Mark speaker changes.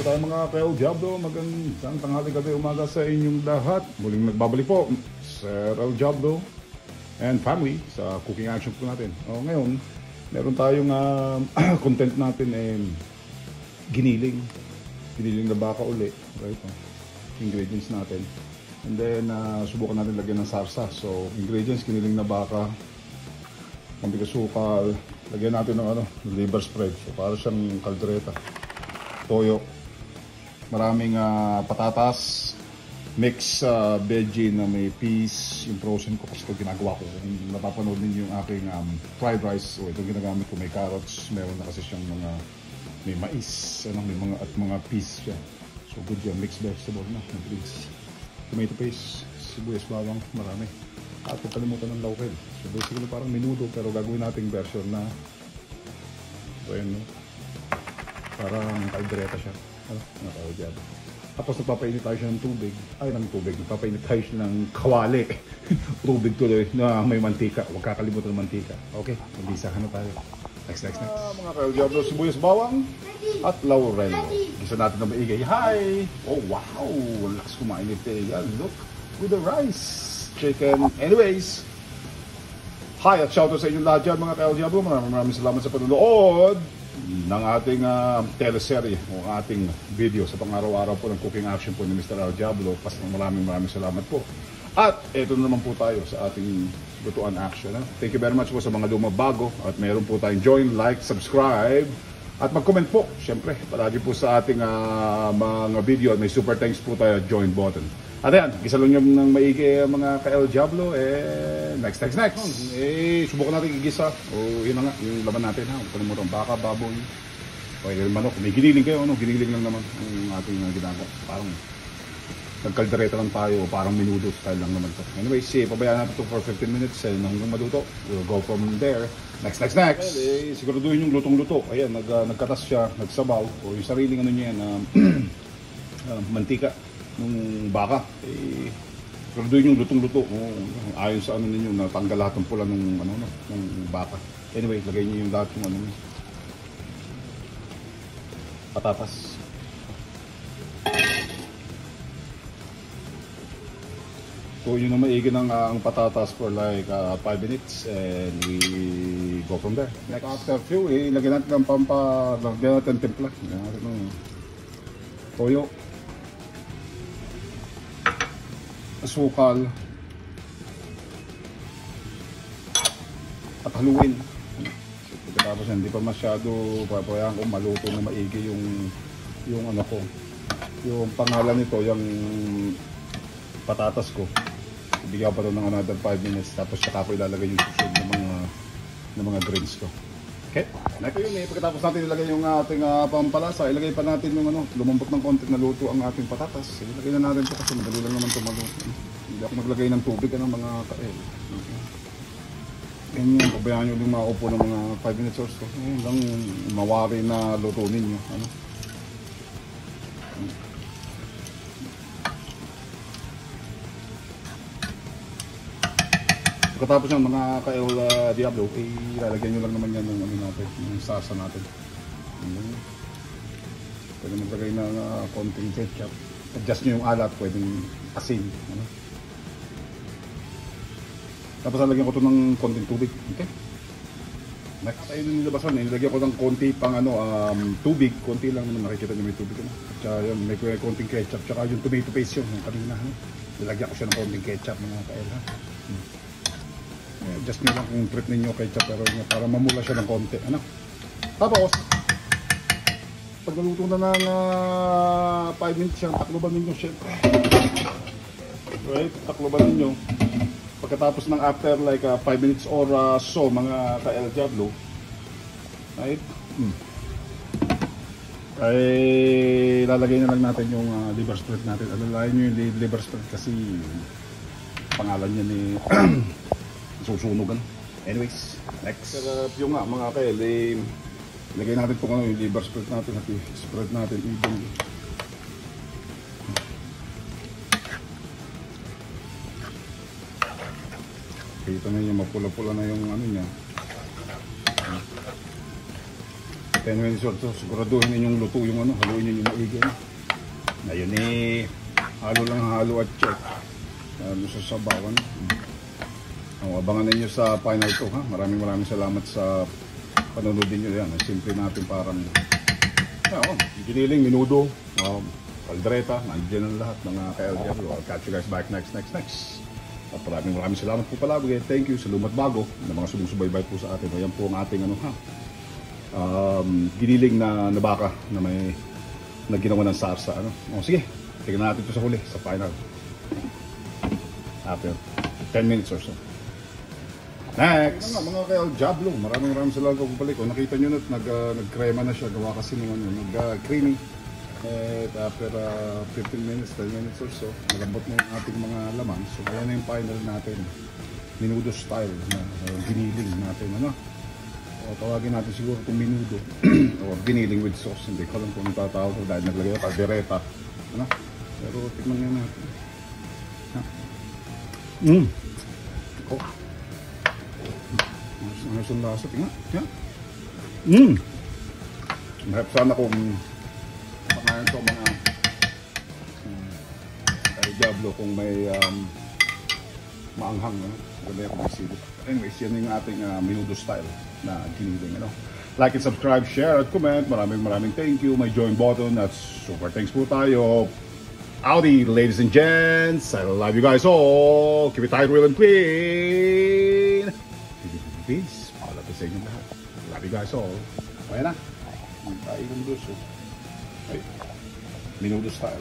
Speaker 1: tayo mga ka-El Diablo, magandang tanghali, gabi, umaga sa inyong lahat. Muling nagbabalik po, Sir El Diablo and family sa cooking action po natin. Ngayon, meron tayong content natin giniling na baka uli, right? Ingredients natin. And then, subukan natin lagyan ng sarsa. So, ingredients, giniling na baka, mantika sukal, lagyan natin ng liver spread. So, para siyang kaldereta. Toyo, maraming patatas, mix veggie na may peas, yung frozen ko kasi ito ginagawa ko. Kung napapanood ninyo yung aking fried rice, so ito ginagamit ko, may carrots, meron na kasi siyang may mais, at mga peas siya. So good yan, mixed vegetable na, greens, tomato paste, sibuyas, bawang, marami. At huwag kalimutan ng laukel. So basically parang menudo, pero gagawin nating version na parang kaldereta siya. Tapos nagpapainit tayo siya ng tubig. Nagpapainit tayo siya ng kawali. Tubig tuloy na may mantika. Huwag kakalimutan ng mantika. Okay, mag-isahan na tayo. Next. Mga ka-El Diablo, sibuyas, bawang at laurel. Gisa natin na maigay. Hi! Oh wow! Lakas kumain ito. Look! With the rice. Chicken. Anyways. Hi at shoutout sa inyong lahat dyan mga ka-El Diablo. Maraming salamat sa panonood ng ating teleserye o ating video sa pang-araw-araw po ng cooking action po ni Mr. El Diablo. Maraming salamat po. At ito naman po tayo sa ating lutuan action. Thank you very much po sa mga lumabago at meron po tayong join, like, subscribe at mag-comment po. Siyempre, palagi po sa ating mga video at may super thanks po tayo join button. At yan, gisa lang yung ng maigi mga ka-El Diablo. Next. Subukan natin igisa. Yun na nga, yung laban natin ha. Kalimutan, baka, baboy. Okay, manok. May giniling kayo, giniling lang naman ang ating ginagawa. Parang nagkaldereta lang tayo, parang menudo style lang naman ito. Anyway, pabayaan natin ito for 15 minutes hanggang maluto. We'll go from there. Next. Siguraduhin yung lutong-luto. Ayan, nagkatas siya, nagsabaw. O yung sariling niya mantika ng baka. Siguraduhin yung lutong-luto. Ayon sa ninyo, natanggal lahat ng pula ng baka. Anyway, lagay niyo yung lahat ng patatas. So yun na maigi ng ang patatas for like 5 minutes and we go from there. Next. After few, lagyan natin ng lagyan natin timpla. Lagyan natin ng toyo, asukal, at haluin. Pagkatapos yan, hindi pa masyado pabayaan ko maluto na maigi yung yung pangalan nito, yung patatas ko. Ibigyan pa ito ng another 5 minutes tapos saka ko ilalagay yung susunod ng mga greens ko. Okay? Next yun pagkatapos natin ilagay yung ating pampalasa, ilagay pa natin yung lumambot ng konti na luto ang ating patatas. Ilagay na natin ito kasi madali lang naman ito maluto. Hindi ako maglagay ng tubig ng mga ka-El. Yan yung pabayaan nyo yung maupo ng mga 5 minutes or so. Yan lang mawari na luto ninyo. Pagkatapos ng mga ka-El Diablo, ilalagyan nyo lang naman yan ng yung sasa natin. Pwede maglagay ng konting ketchup. Adjust nyo yung alat, pwedeng asin. Tapos lalagyan ko ito ng konting tubig. Okay? Next. At ayun yung nilabasan, nilagyan ko ng konti pang tubig. Konti lang naman, nakikita nyo may tubig. At saka yun, may konting ketchup. Tsaka yung tomato paste yung kanina. Nilagyan ko siya ng konting ketchup mga ka-El. Adjust nyo lang kung trip ninyo ketchup pero para mamula siya ng konti. Tapos pag naluto na ng 5 minutes yan, takloban ninyo syempre. Right? Takloban ninyo. Pagkatapos ng after like 5 minutes or so mga ka-El Diablo, right? Ay lalagay na lang natin yung liver spread natin. Alalayan nyo yung liver spread kasi pangalan niya ni susunugan. Anyways, next. Yung mga ka-El, lagay natin itong yung liver spread natin at spread natin evenly. Kita na yung mapula-pula na yung niya. 10 minutes or so, siguraduhin ninyong luto yung ano, haluin nyo yung maigi. Ngayon halo lang halo at check. Halo sa sabawan. Abangan ninyo sa final to ha. Maraming salamat sa panonood niyo yan. Simple natin parang giniling, minudo, kaldereta, nandiyan ang lahat mga ka-LDR. I'll catch you guys back next. At maraming salamat po palagi. Thank you sa lumat bago na mga sumusubaybay po sa atin. Ayan po ang ating giniling na baka na may ginawa ng sarsa. Sige, tignan natin ito sa huli, sa final. After 10 minutes or so. Next! Mga ka-Diablo, maraming salamat po pala. Kung nakita nyo na, nag-crema na siya. Gawa kasi nag-creamy. At after 15 minutes, 10 minutes or so, malambot na yung ating mga laman. So, kaya na yung final natin. Menudo style na giniling natin. O, tawagin natin siguro itong menudo. O giniling with sauce. Hindi ko alam kung tatawag ko dahil naglagay ako kaldereta. Pero tikman nga natin. Ayos ang lasa. Tingnan. Mahirap sana kung pakain ito mga Diablo kung may maanghang. Ganda yung kumisilip. Anyways, yan yung ating menudo style na giniling. Like and subscribe, share at comment. Maraming thank you. May join button at super thanks po tayo. Howdy, ladies and gents. I love you guys all. Keep it tight, real and clean. Peace. Pala sa inyo lahat. Love you guys all. Kaya na. Tayo ng gusto. Menudo style.